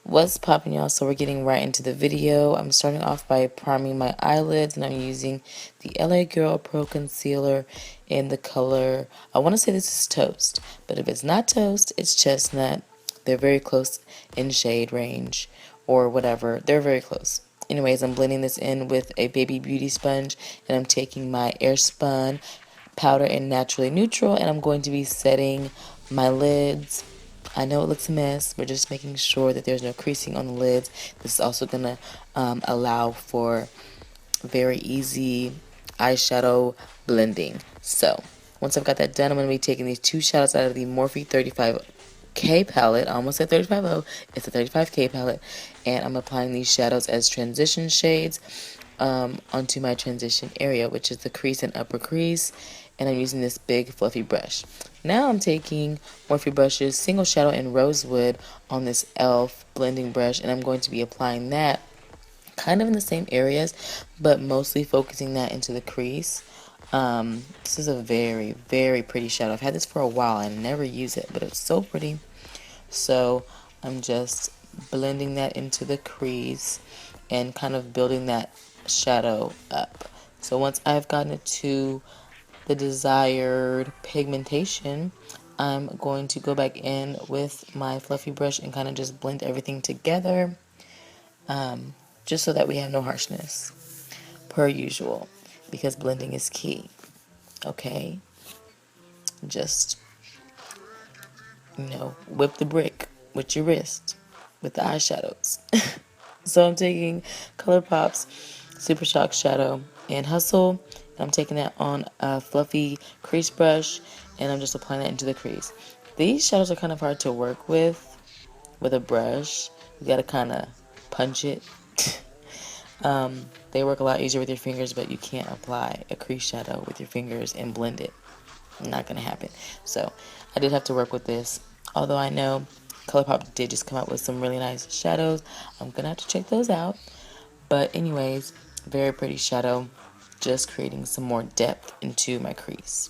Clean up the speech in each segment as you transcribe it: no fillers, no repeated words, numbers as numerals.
What's popping, y'all? So we're getting right into the video. I'm starting off by priming my eyelids, and I'm using the LA Girl Pro Concealer in the color, I want to say this is Toast, but if it's not Toast, it's Chestnut. They're very close in shade range or whatever. They're very close. Anyways, I'm blending this in with a baby beauty sponge, and I'm taking my Airspun powder in Naturally Neutral, and I'm going to be setting my lids. I know it looks a mess. We're just making sure that there's no creasing on the lids. This is also going to allow for very easy eyeshadow blending. So once I've got that done, I'm going to be taking these two shadows out of the Morphe 35K palette. I almost said 35O. It's a 35K palette. And I'm applying these shadows as transition shades onto my transition area, which is the crease and upper crease. And I'm using this big fluffy brush. Now I'm taking Morphe Brush's Single Shadow in Rosewood on this e.l.f. blending brush, and I'm going to be applying that kind of in the same areas, but mostly focusing that into the crease. This is a very, very pretty shadow. I've had this for a while. I never use it, but it's so pretty. So I'm just blending that into the crease and kind of building that shadow up. So once I've gotten it to the desired pigmentation, I'm going to go back in with my fluffy brush and kind of just blend everything together, just so that we have no harshness, per usual, because blending is key. Okay, just, whip the brick with your wrist with the eyeshadows. So I'm taking ColourPop's Super Shock Shadow and Hustle, and I'm taking that on a fluffy crease brush, and I'm just applying that into the crease. These shadows are kind of hard to work with a brush. You gotta kind of punch it. They work a lot easier with your fingers, but you can't apply a crease shadow with your fingers and blend it. Not gonna happen. So I did have to work with this, although I know ColourPop did just come out with some really nice shadows. I'm gonna have to check those out. But anyways, very pretty shadow, just creating some more depth into my crease.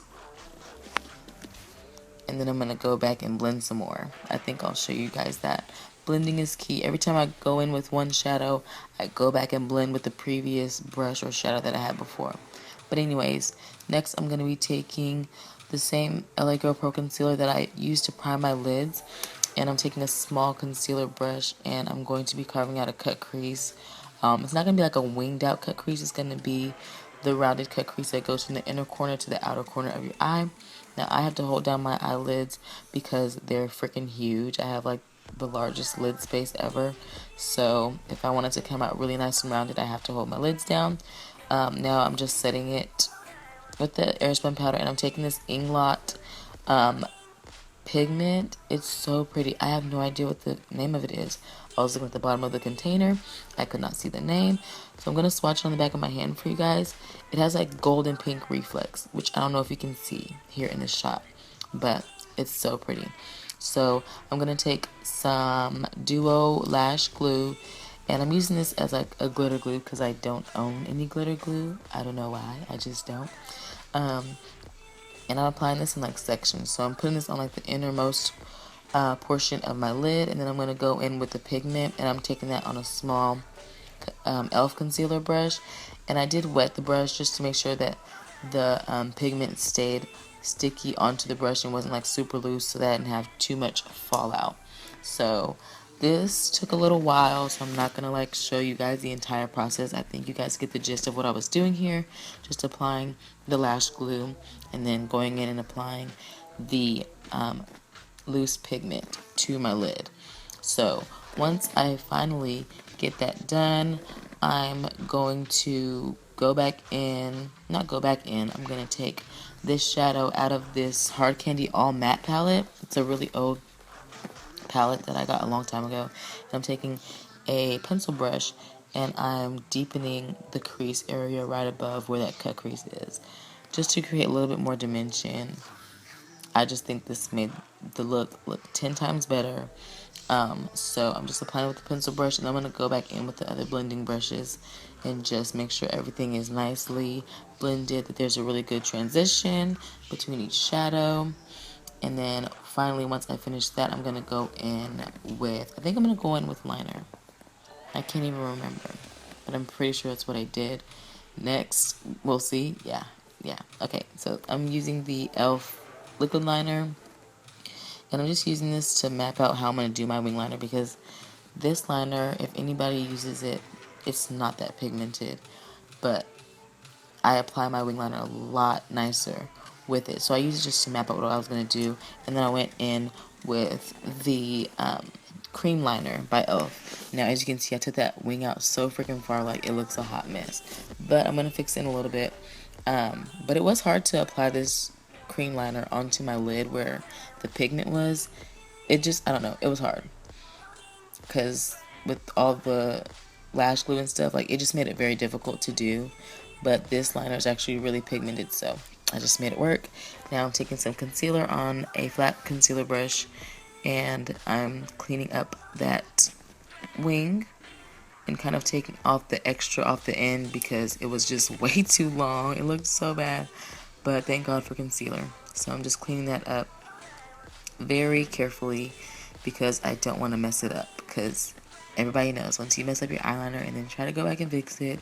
And then I'm gonna go back and blend some more. I think I'll show you guys that. Blending is key. Every time I go in with one shadow, I go back and blend with the previous brush or shadow that I had before. But anyways, next I'm gonna be taking the same LA Girl Pro Concealer that I used to prime my lids, and I'm taking a small concealer brush, and I'm going to be carving out a cut crease. It's not going to be like a winged out cut crease. It's going to be the rounded cut crease that goes from the inner corner to the outer corner of your eye. Now I have to hold down my eyelids because they're freaking huge. I have like the largest lid space ever. So if I want it to come out really nice and rounded, I have to hold my lids down. Now I'm just setting it with the Airspun powder, and I'm taking this Inglot pigment. It's so pretty. I have no idea what the name of it is. I was looking at the bottom of the container. I could not see the name. So I'm going to swatch it on the back of my hand for you guys. It has like golden pink reflex, which I don't know if you can see here in this shot, but it's so pretty. So I'm going to take some Duo Lash Glue, and I'm using this as like a glitter glue because I don't own any glitter glue. I don't know why. I just don't. And I'm applying this in like sections. So I'm putting this on like the innermost portion of my lid, and then I'm going to go in with the pigment, and I'm taking that on a small e.l.f. concealer brush. And I did wet the brush just to make sure that the pigment stayed sticky onto the brush and wasn't like super loose, so that I didn't have too much fallout. So this took a little while, so I'm not going to like show you guys the entire process. I think you guys get the gist of what I was doing here. Just applying the lash glue and then going in and applying the loose pigment to my lid. So once I finally get that done, I'm going to I'm going to take this shadow out of this Hard Candy All Matte palette. It's a really old palette that I got a long time ago. And I'm taking a pencil brush, and I'm deepening the crease area right above where that cut crease is, just to create a little bit more dimension. I just think this made the look 10 times better. So I'm just applying with the pencil brush, and I'm going to go back in with the other blending brushes and just make sure everything is nicely blended, that there's a really good transition between each shadow. And then finally, once I finish that, I'm going to go in with, I think I'm going to go in with liner. I can't even remember, but I'm pretty sure that's what I did. Next, we'll see. Yeah. Okay, so I'm using the e.l.f. liquid liner, and I'm just using this to map out how I'm going to do my wing liner, because this liner, if anybody uses it, it's not that pigmented, but I apply my wing liner a lot nicer with it. So I used it just to map out what I was going to do, and then I went in with the cream liner by e.l.f. Now, as you can see, I took that wing out so freaking far, like it looks a hot mess, but I'm going to fix it in a little bit. But it was hard to apply this cream liner onto my lid where the pigment was. It just, I don't know, it was hard, because with all the lash glue and stuff, like, it just made it very difficult to do. But this liner is actually really pigmented, so I just made it work. Now I'm taking some concealer on a flat concealer brush, and I'm cleaning up that wing and kind of taking off the extra off the end because it was just way too long. It looked so bad, but thank God for concealer. So I'm just cleaning that up very carefully because I don't want to mess it up, because everybody knows once you mess up your eyeliner and then try to go back and fix it,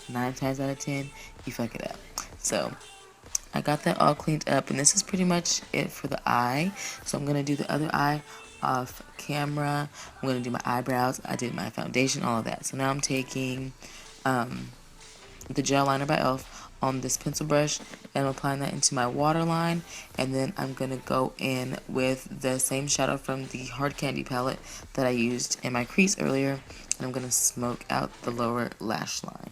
9 times out of 10 you fuck it up. So I got that all cleaned up, and this is pretty much it for the eye. So I'm going to do the other eye off camera. I'm going to do my eyebrows. I did my foundation, all of that. So now I'm taking the gel liner by e.l.f. on this pencil brush, and I'm applying that into my waterline, and then I'm going to go in with the same shadow from the Hard Candy palette that I used in my crease earlier, and I'm going to smoke out the lower lash line.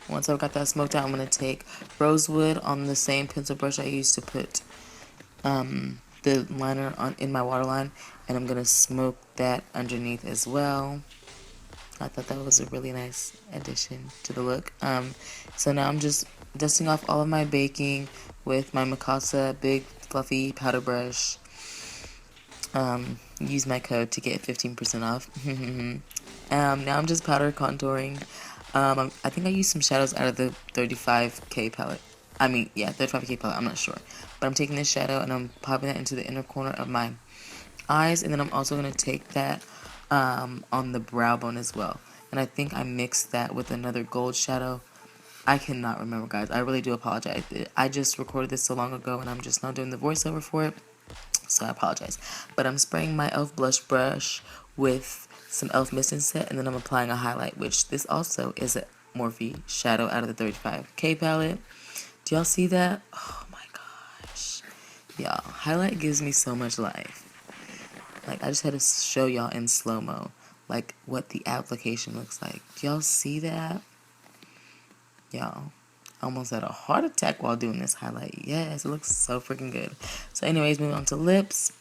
Once I've got that smoked out, I'm going to take Rosewood on the same pencil brush I used to put the liner on in my waterline, and I'm going to smoke that underneath as well. I thought that was a really nice addition to the look. So now I'm just dusting off all of my baking with my Mikasa big fluffy powder brush. Use my code to get 15% off. Now I'm just powder contouring. I think I used some shadows out of the 35K palette. 35K palette, I'm not sure. But I'm taking this shadow and I'm popping that into the inner corner of my eyes, and then I'm also going to take that on the brow bone as well. And I think I mixed that with another gold shadow. I cannot remember, guys. I really do apologize. I just recorded this so long ago, and I'm just now doing the voiceover for it, so I apologize. But I'm spraying my e.l.f. blush brush with some e.l.f. mist and set, and then I'm applying a highlight, which this also is a Morphe shadow out of the 35K palette. Do y'all see that? Oh my gosh. Y'all, highlight gives me so much life. Like, I just had to show y'all in slow-mo, like, what the application looks like. Do y'all see that? Y'all, I almost had a heart attack while doing this highlight. Yes, it looks so freaking good. So anyways, moving on to lips.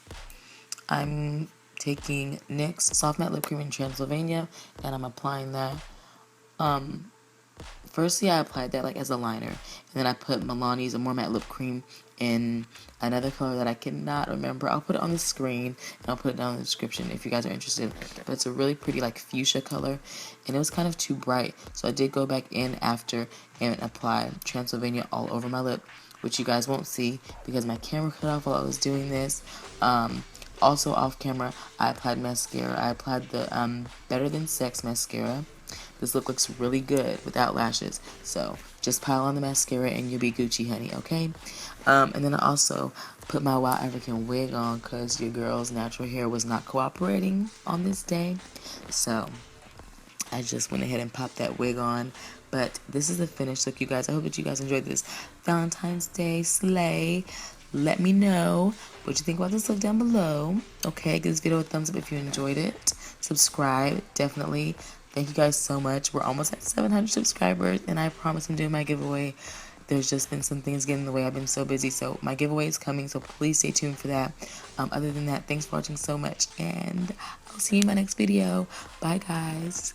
I'm taking NYX Soft Matte Lip Cream in Transylvania, and I'm applying that. Firstly, I applied that like as a liner, and then I put Milani's More Matte Lip Cream in another color that I cannot remember. I'll put it on the screen, and I'll put it down in the description if you guys are interested. But it's a really pretty like fuchsia color, and it was kind of too bright, so I did go back in after and apply Transylvania all over my lip, which you guys won't see because my camera cut off while I was doing this. Also off camera, I applied mascara. I applied the Better Than Sex mascara. This look looks really good without lashes, so just pile on the mascara and you'll be Gucci, honey, okay? And then I also put my Wild African wig on because your girl's natural hair was not cooperating on this day, so I just went ahead and popped that wig on. But this is the finished look, you guys. I hope that you guys enjoyed this Valentine's Day slay. Let me know what you think about this look down below. Okay, give this video a thumbs up if you enjoyed it. Subscribe, definitely. Thank you guys so much. We're almost at 700 subscribers, and I promise I'm doing my giveaway. There's just been some things getting in the way. I've been so busy, so my giveaway is coming, so please stay tuned for that. Other than that, thanks for watching so much, and I'll see you in my next video. Bye, guys.